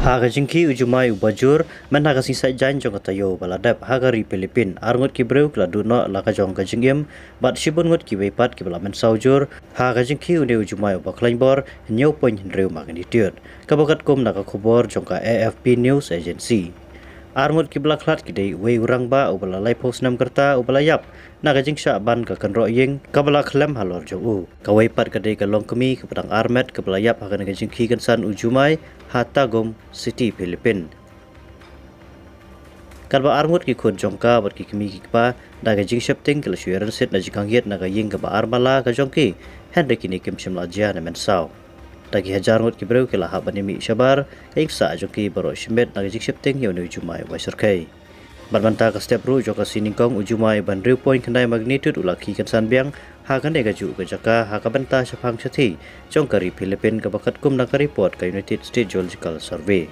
Haga jingki ujumai ubajur men haga sisa jan jong katayo baladap haga ri Filipin arngot ki breu kla duno laka jong ka jingim bat shibun ngot ki wepat ki balamen saujur haga jingki une ujumai ubaklainbor nyau poin reu magnitude kabakat kom naka khobor jong ka AFP News Agency arngot ki blaklat ki dei we urang ba ubala lai post nam kerta ubala yap naga jingsha ban ka kanro yeng kabala khlem halor jong u kawai pat ka dei ka long kemi ka padang armet ka bala yap haga naga jingki kan san ujumai Hatagum City, Philippines. Kalba armut ki khun jongka bat ki kemi ki pa daga jing shapting kala shuyaran set na jikang yet naga ying ka ba armala ka jongki hen kini kim shimla jia na men saw dagi hajar ngut ki breu kala ha banimi shabar ka sa jongki baro shimet naga jing shapting yo nu jumai wa surkai barbanta ka step ru joka siningkong ujumai ban riu point kandai magnitude ulaki kan san biang ha kan dega ju ka jaka ha ka banta shapang chathi jongkari Philippines ka bakat kum na ka report ka United States Geological Survey.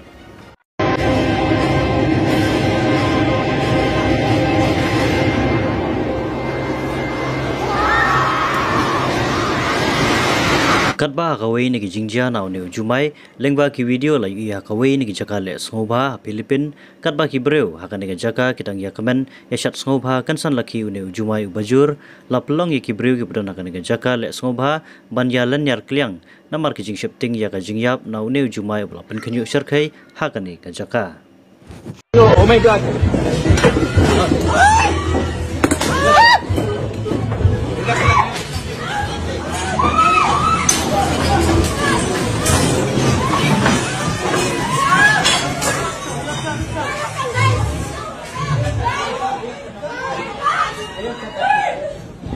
Katba kawai ni jingjia naw ne jumai lengba ki video la iya kawai ni jaka le sngobha Philippines katba ki breu hakan ni jaka kitang ya kamen ya shat sngobha kan san laki une jumai ubajur la pelong ki breu ki bdon hakan ni jaka le sngobha ban ya len yar kliang namar ki jing shapting ya ka jingyap naw ne jumai bla pen khnyu sharkhai hakan ni jaka. Oh my god.